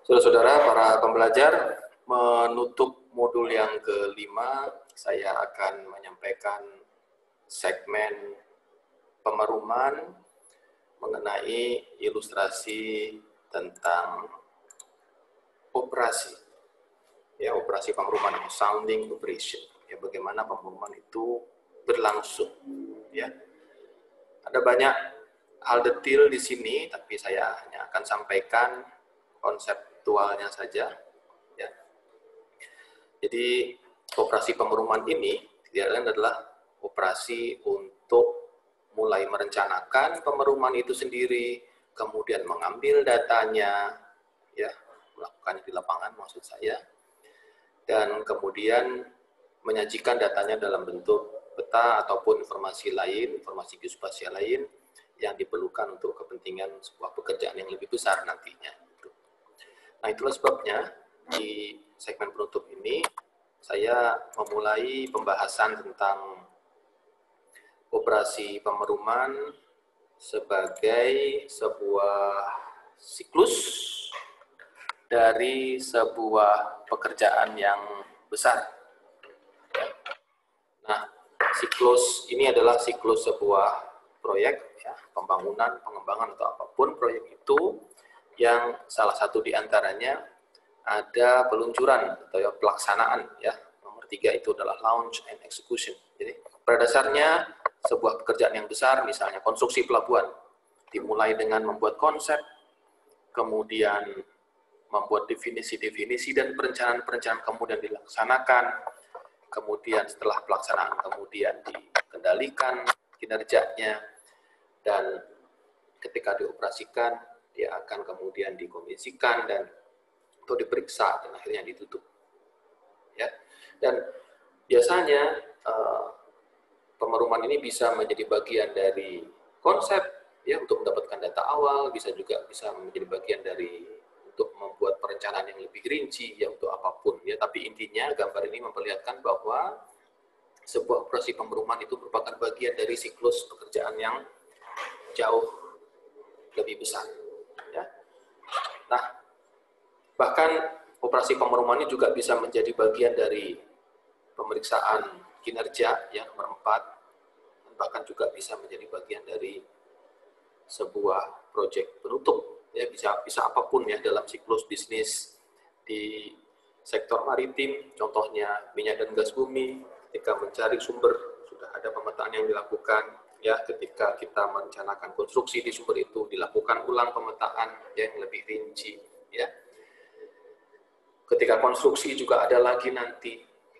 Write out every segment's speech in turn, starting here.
Saudara-saudara, para pembelajar, menutup modul yang kelima, saya akan menyampaikan segmen pemeruman mengenai ilustrasi tentang operasi. Ya, operasi pemeruman atau sounding operation. Ya, bagaimana pemeruman itu berlangsung. Ya, ada banyak hal detail di sini, tapi saya hanya akan sampaikan konseptualnya saja. Ya. Jadi operasi pemeruman ini tidak lain adalah operasi untuk mulai merencanakan pemeruman itu sendiri, kemudian mengambil datanya, ya, melakukannya di lapangan maksud saya, dan kemudian menyajikan datanya dalam bentuk peta ataupun informasi lain, informasi geospasial lain yang diperlukan untuk kepentingan sebuah pekerjaan yang lebih besar nantinya. Nah, itulah sebabnya di segmen penutup ini saya memulai pembahasan tentang operasi pemeruman sebagai sebuah siklus dari sebuah pekerjaan yang besar. Nah, siklus ini adalah siklus sebuah proyek, ya, pembangunan, pengembangan, atau apapun proyek itu, yang salah satu diantaranya ada peluncuran atau ya, pelaksanaan. Ya. Nomor 3 itu adalah launch and execution. Jadi pada dasarnya sebuah pekerjaan yang besar, misalnya konstruksi pelabuhan, dimulai dengan membuat konsep, kemudian membuat definisi-definisi dan perencanaan-perencanaan kemudian dilaksanakan, kemudian setelah pelaksanaan kemudian dikendalikan kinerjanya, dan ketika dioperasikan dia akan kemudian dikomisikan dan atau diperiksa dan akhirnya ditutup. Ya. Dan biasanya pemeruman ini bisa menjadi bagian dari konsep, ya, untuk mendapatkan data awal, bisa menjadi bagian dari untuk membuat perencanaan yang lebih rinci, ya, untuk apapun, ya. Tapi intinya gambar ini memperlihatkan bahwa sebuah operasi pemeruman itu merupakan bagian dari siklus pekerjaan yang jauh lebih besar. Ya. Nah, bahkan operasi pemeruman ini juga bisa menjadi bagian dari pemeriksaan kinerja yang nomor 4, dan bahkan juga bisa menjadi bagian dari sebuah proyek penutup. Ya, bisa apapun, ya, dalam siklus bisnis di sektor maritim, contohnya minyak dan gas bumi. Ketika mencari sumber, sudah ada pemetaan yang dilakukan. Ya, ketika kita merencanakan konstruksi di sumber itu, dilakukan ulang pemetaan yang lebih rinci. Ya. Ketika konstruksi juga ada lagi nanti.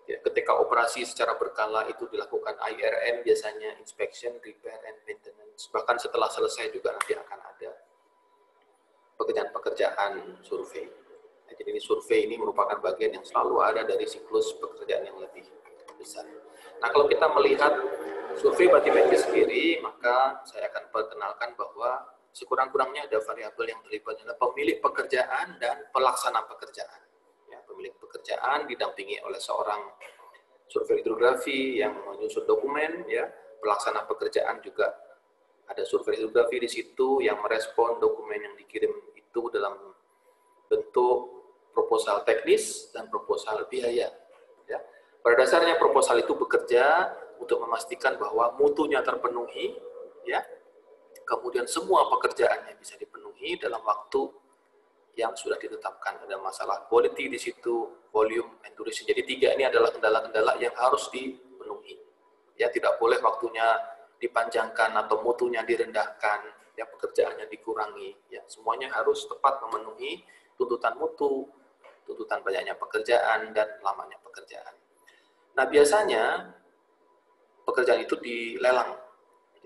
Ya, ketika operasi secara berkala itu dilakukan IRM, biasanya inspection, repair, and maintenance. Bahkan setelah selesai juga nanti akan ada pekerjaan-pekerjaan survei. Nah, jadi ini survei ini merupakan bagian yang selalu ada dari siklus pekerjaan yang lebih besar. Nah, kalau kita melihat survei batimetri sendiri, maka saya akan perkenalkan bahwa sekurang-kurangnya ada variabel yang terlibat adalah pemilik pekerjaan dan pelaksana pekerjaan. Ya, pemilik pekerjaan didampingi oleh seorang survei hidrografi yang menyusun dokumen, ya. Pelaksana pekerjaan juga ada survei hidrografi di situ yang merespon dokumen yang dikirim itu dalam bentuk proposal teknis dan proposal biaya. Ya. Pada dasarnya proposal itu bekerja untuk memastikan bahwa mutunya terpenuhi, ya. Kemudian semua pekerjaannya bisa dipenuhi dalam waktu yang sudah ditetapkan. Ada masalah quality di situ, volume, and duration. Jadi 3 ini adalah kendala-kendala yang harus dipenuhi. Ya, tidak boleh waktunya dipanjangkan atau mutunya direndahkan, ya, pekerjaannya dikurangi. Ya, semuanya harus tepat memenuhi tuntutan mutu, tuntutan banyaknya pekerjaan, dan lamanya pekerjaan. Nah, biasanya pekerjaan itu dilelang,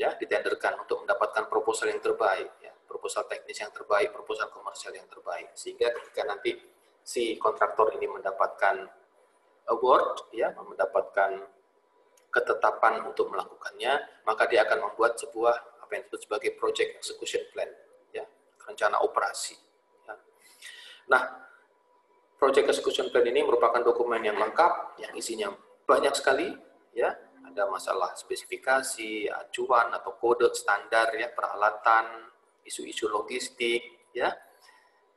ya, ditenderkan untuk mendapatkan proposal yang terbaik, ya, proposal teknis yang terbaik, proposal komersial yang terbaik, sehingga ketika nanti si kontraktor ini mendapatkan award, ya, mendapatkan ketetapan untuk melakukannya, maka dia akan membuat sebuah apa yang disebut sebagai project execution plan, ya, rencana operasi. Ya. Nah, project execution plan ini merupakan dokumen yang lengkap, yang isinya banyak sekali, ya. Ada masalah spesifikasi, acuan atau kode standar, ya, peralatan, isu-isu logistik, ya,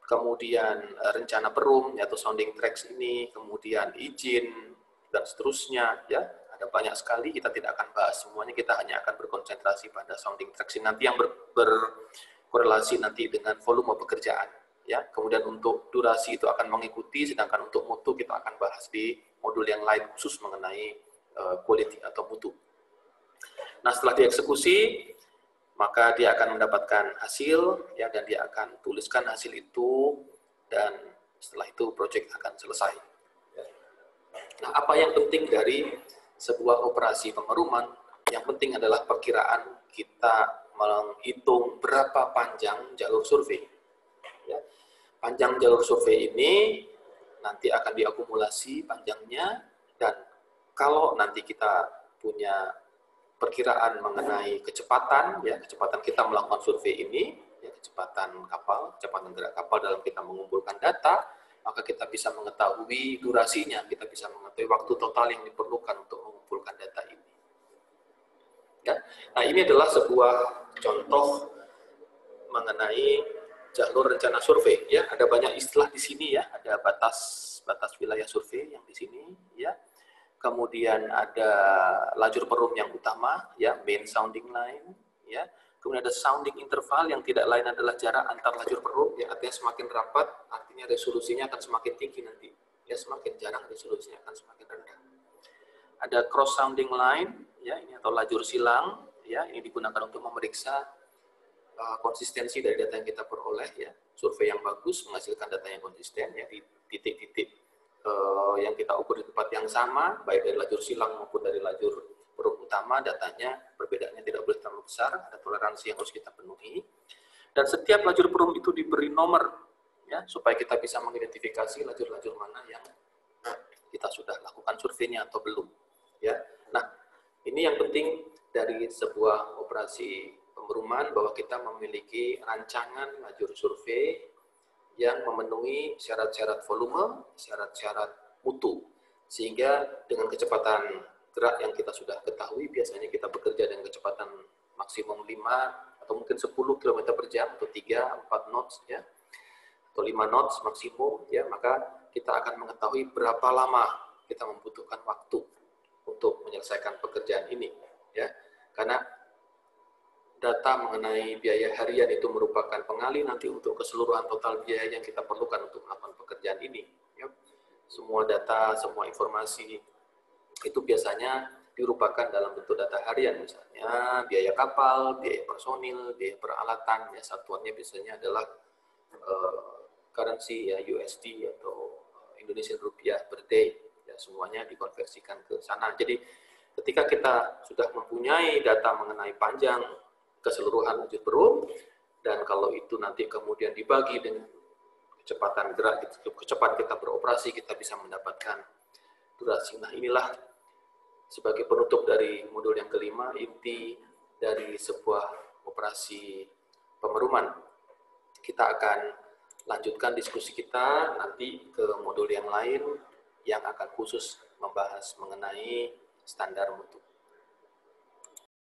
kemudian rencana perum atau sounding tracks ini, kemudian izin dan seterusnya, ya ada banyak sekali. Kita tidak akan bahas semuanya, kita hanya akan berkonsentrasi pada sounding tracks ini nanti yang berkorelasi nanti dengan volume pekerjaan, ya. Kemudian untuk durasi itu akan mengikuti, sedangkan untuk mutu kita akan bahas di modul yang lain khusus mengenai quality atau mutu. Nah, setelah dieksekusi, maka dia akan mendapatkan hasil, ya, dan dia akan tuliskan hasil itu, dan setelah itu proyek akan selesai. Nah, apa yang penting dari sebuah operasi pemeruman? Yang penting adalah perkiraan kita menghitung berapa panjang jalur survei. Ya. Panjang jalur survei ini nanti akan diakumulasi panjangnya, dan kalau nanti kita punya perkiraan mengenai kecepatan, ya, kecepatan kita melakukan survei ini, ya, kecepatan kapal, kecepatan gerak kapal dalam kita mengumpulkan data, maka kita bisa mengetahui durasinya, kita bisa mengetahui waktu total yang diperlukan untuk mengumpulkan data ini. Ya. Nah, ini adalah sebuah contoh mengenai jalur rencana survei. Ya, ada banyak istilah di sini, ya, ada batas wilayah survei yang di sini, ya. Kemudian ada lajur perum yang utama, ya, main sounding line, ya. Kemudian ada sounding interval yang tidak lain adalah jarak antar lajur perum, ya, artinya semakin rapat, artinya resolusinya akan semakin tinggi nanti, ya, semakin jarang resolusinya akan semakin rendah. Ada cross sounding line, ya, ini atau lajur silang, ya, ini digunakan untuk memeriksa konsistensi dari data yang kita peroleh, ya. Survei yang bagus menghasilkan data yang konsisten, ya, di titik-titik yang kita ukur di tempat yang sama, baik dari lajur silang maupun dari lajur perum utama, datanya perbedaannya tidak boleh terlalu besar, ada toleransi yang harus kita penuhi. Dan setiap lajur perum itu diberi nomor, ya, supaya kita bisa mengidentifikasi lajur-lajur mana yang kita sudah lakukan surveinya atau belum. Ya. Nah, ini yang penting dari sebuah operasi pemeruman, bahwa kita memiliki rancangan lajur survei yang memenuhi syarat-syarat volume, syarat-syarat mutu, sehingga dengan kecepatan gerak yang kita sudah ketahui, biasanya kita bekerja dengan kecepatan maksimum 5 atau mungkin 10 km per jam, atau 3-4 knots, ya, atau 5 knots maksimum, ya, maka kita akan mengetahui berapa lama kita membutuhkan waktu untuk menyelesaikan pekerjaan ini, ya, karena data mengenai biaya harian itu merupakan pengali nanti untuk keseluruhan total biaya yang kita perlukan untuk melakukan pekerjaan ini. Ya. Semua data, semua informasi itu biasanya dirupakan dalam bentuk data harian, misalnya biaya kapal, biaya personil, biaya peralatan, ya, satuannya biasanya adalah currency, ya, USD atau Indonesian rupiah per day, ya, semuanya dikonversikan ke sana. Jadi ketika kita sudah mempunyai data mengenai panjang keseluruhan lajur perum, dan kalau itu nanti kemudian dibagi dengan kecepatan gerak, kecepatan kita beroperasi, kita bisa mendapatkan durasi. Nah, inilah sebagai penutup dari modul yang kelima, inti dari sebuah operasi pemeruman. Kita akan lanjutkan diskusi kita nanti ke modul yang lain yang akan khusus membahas mengenai standar mutu.